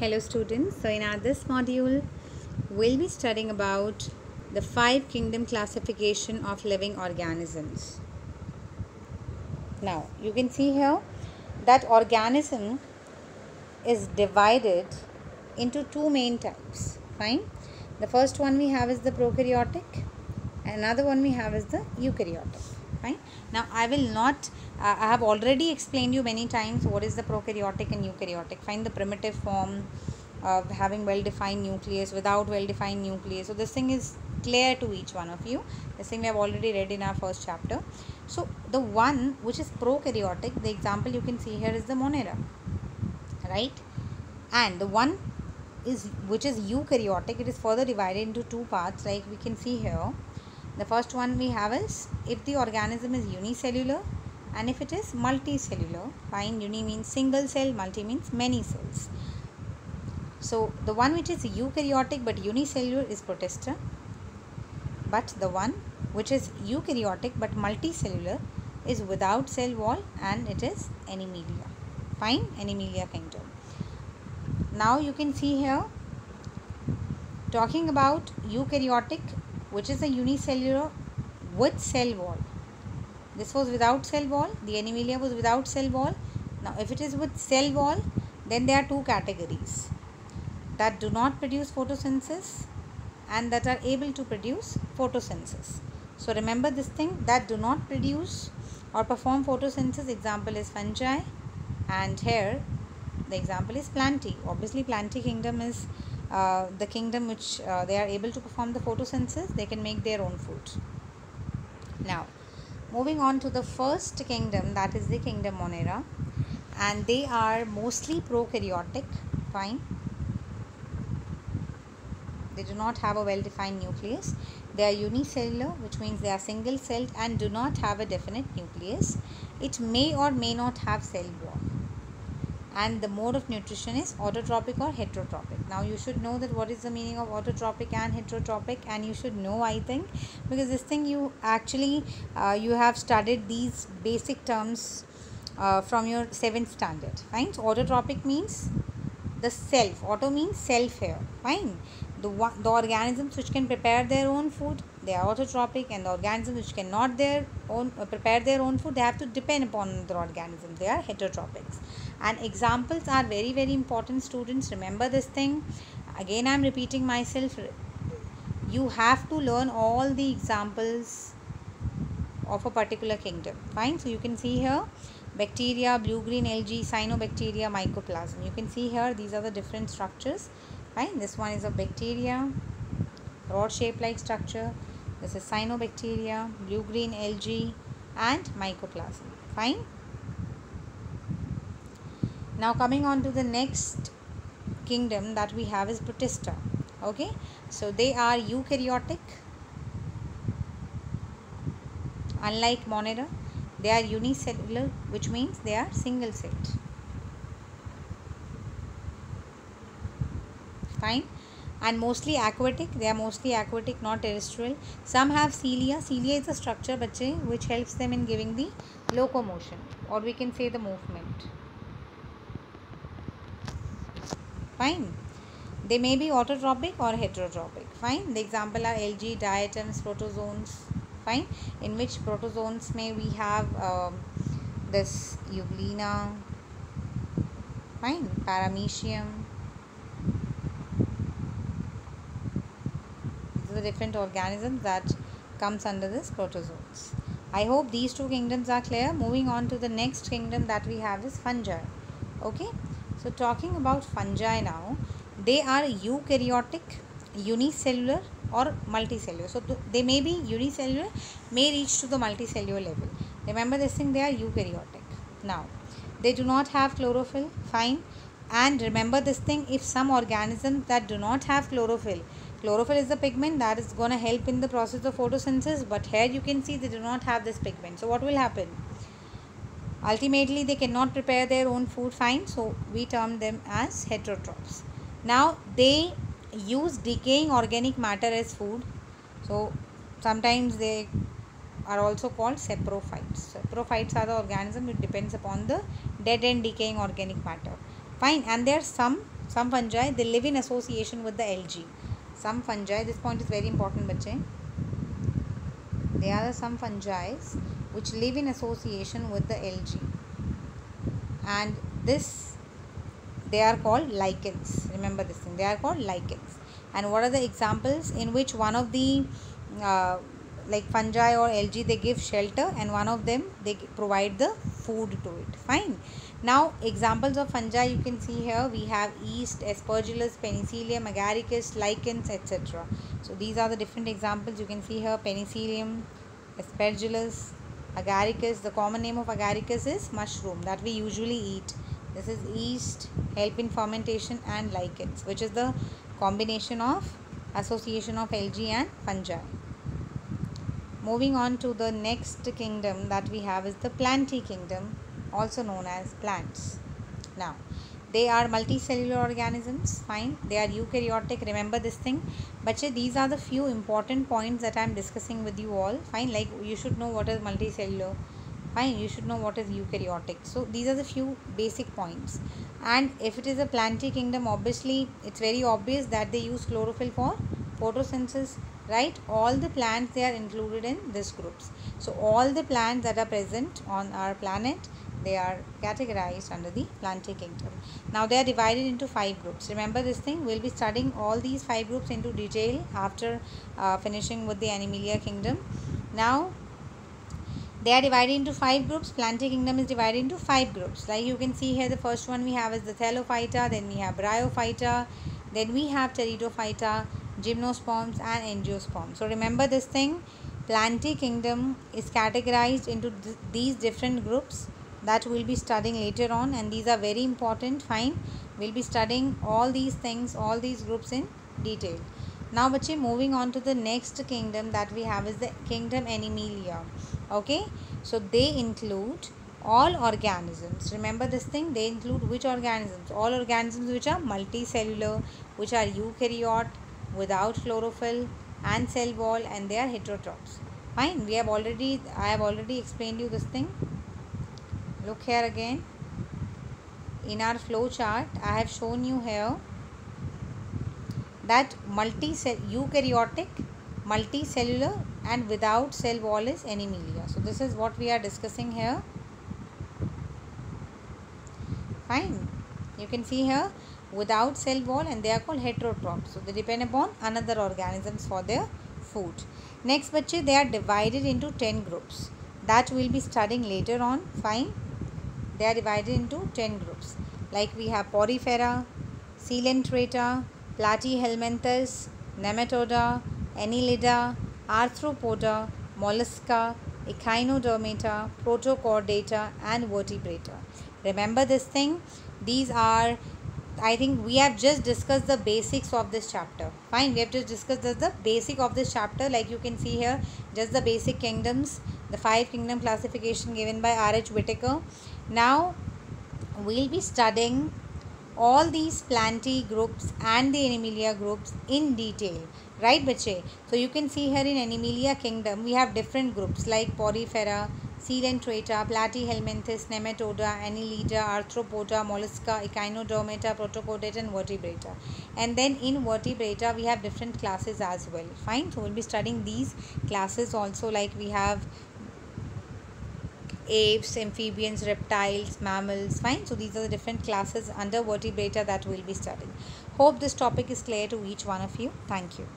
Hello students, so in this module we'll be studying about the 5 kingdom classification of living organisms. Now you can see here that organism is divided into two main types. Fine. The first one we have is the prokaryotic, another one we have is the eukaryotic. Fine. Now I will not I have already explained you many times what is the prokaryotic and eukaryotic. Find the primitive form of having well defined nucleus, without well defined nucleus. So this thing is clear to each one of you. This thing we have already read in our first chapter. So the one which is prokaryotic, the example you can see here is the Monera, right? And the one is which is eukaryotic, it is further divided into two parts, like we can see here. The first one we have is if the organism is unicellular and if it is multicellular. Fine. Uni means single cell, multi means many cells. So the one which is eukaryotic but unicellular is Protista, but the one which is eukaryotic but multicellular is without cell wall and it is Animalia. Fine. Animalia kingdom. Now you can see here, talking about eukaryotic, which is a unicellular with cell wall. This was without cell wall, the Animalia was without cell wall. Now if it is with cell wall, then there are two categories: that do not produce photosynthesis and that are able to produce photosynthesis. So remember this thing, that do not produce or perform photosynthesis, example is fungi, and here the example is Plantae. Obviously Plantae kingdom is the kingdom which they are able to perform the photosynthesis, they can make their own food. Now moving on to the first kingdom, that is the kingdom Monera, and they are mostly prokaryotic. Fine. They do not have a well defined nucleus. They are unicellular, which means they are single celled and do not have a definite nucleus. It may or may not have cell wall. And the mode of nutrition is autotrophic or heterotropic. Now you should know that what is the meaning of autotrophic and heterotropic, and you should know, I think, because this thing you actually you have studied these basic terms from your 7th standard. Fine. So autotrophic means the self. Auto means self here. Fine. The organisms which can prepare their own food, they are autotrophic, and the organisms which cannot prepare their own food, they have to depend upon other organisms, they are heterotropics. And examples are very very important, students. Remember this thing. Again I am repeating myself, you have to learn all the examples of a particular kingdom. Fine. So you can see here bacteria, blue green algae, cyanobacteria, mycoplasma. You can see here these are the different structures. Fine. This one is a bacteria, rod shape like structure. This is cyanobacteria, blue green algae, and mycoplasma. Fine. Now coming on to the next kingdom that we have is Protista. Okay. So they are eukaryotic. Unlike Monera, they are unicellular, which means they are single celled. Fine. And mostly aquatic. They are mostly aquatic, not terrestrial. Some have cilia. Cilia is a structure which helps them in giving the locomotion, or we can say the movement. Fine. They may be autotrophic or heterotropic. Fine. The example are algae, diatoms, protozoans. Fine. In which protozoans may we have this Euglena. Fine. Paramecium. The different organisms that comes under this protozoans. I hope these two kingdoms are clear. Moving on to the next kingdom that we have is fungi. Okay. So talking about fungi now, they are eukaryotic, unicellular, or multicellular. So they may be unicellular, may reach to the multicellular level. Remember this thing, they are eukaryotic. Now they do not have chlorophyll. Fine. And remember this thing, if some organisms that do not have chlorophyll is the pigment that is going to help in the process of photosynthesis, but here you can see they do not have this pigment. So what will happen? Ultimately they cannot prepare their own food. Fine. So we term them as heterotrophs. Now they use decaying organic matter as food. So sometimes they are also called saprophytes. Saprophytes are the organism which depends upon the dead and decaying organic matter. Fine. And there are some Some fungi, they live in association with the algae. Some fungi, this point is very important, bache. There are some fungi which live in association with the algae, and this, they are called lichens. Remember this thing, they are called lichens. And what are the examples in which one of the like fungi or algae, they give shelter, and one of them, they provide the food to it. Fine. Now examples of fungi you can see here. We have yeast, aspergillus, penicillium, agaricus, lichens, etc. So these are the different examples you can see here. Penicillium, aspergillus, agaricus. The common name of agaricus is mushroom that we usually eat. This is yeast, help in fermentation, and lichens, which is the combination of association of algae and fungi. Moving on to the next kingdom that we have is the plantae kingdom, also known as plants. Now, they are multicellular organisms. Fine. They are eukaryotic. Remember this thing. Bache, these are the few important points that I am discussing with you all. Fine. Like, you should know what is multicellular. Fine. You should know what is eukaryotic. So these are the few basic points. And if it is a plantae kingdom, obviously it's very obvious that they use chlorophyll for photosynthesis, right? All the plants, they are included in this groups. So all the plants that are present on our planet, they are categorized under the plantae kingdom. Now they are divided into 5 groups. Remember this thing. We'll be studying all these 5 groups into detail after finishing with the Animalia kingdom. Now they are divided into 5 groups. Plantae kingdom is divided into 5 groups. Like you can see here, the first one we have is the Thallophyta, then we have Bryophyta, then we have Pteridophyta, Gymnosperms, and Angiosperms. So remember this thing. Plantae kingdom is categorized into these different groups that we'll be studying later on, and these are very important. Fine. We'll be studying all these things, all these groups in detail. Now bache, moving on to the next kingdom that we have is the kingdom Animalia. Okay, so they include all organisms. Remember this thing. They include which organisms? All organisms which are multicellular, which are eukaryote, without chlorophyll and cell wall, and they are heterotrophs. Fine. I have already explained you this thing. Look here again. In our flow chart, I have shown you here that eukaryotic, multicellular, and without cell wall is Animalia. So this is what we are discussing here. Fine. You can see here, without cell wall, and they are called heterotrophs. So they depend upon another organisms for their food. Next bache, they are divided into 10 groups that we will be studying later on. Fine. They are divided into 10 groups. Like we have Porifera, Coelenterata, Platyhelminthes, Nematoda, Annelida, Arthropoda, Mollusca, Echinodermata, Protochordata, and Vertebrata. Remember this thing. These are, I think we have just discussed the basics of this chapter. Fine, we have just discussed the basic of this chapter. Like you can see here, just the basic kingdoms, the 5 kingdom classification given by R.H. Whitaker. Now we'll be studying all these plantae groups and the Animalia groups in detail, right bache? So you can see here in Animalia kingdom we have different groups like Porifera, Coelenterata, Platyhelminthes, Nematoda, Annelida, Arthropoda, Mollusca, Echinodermata, Protochordata, and Vertebrata. And then in Vertebrata we have different classes as well. Fine. So we'll be studying these classes also. Like we have apes, amphibians, reptiles, mammals. Fine. So these are the different classes under Vertebrata that we'll be studying. Hope this topic is clear to each one of you. Thank you.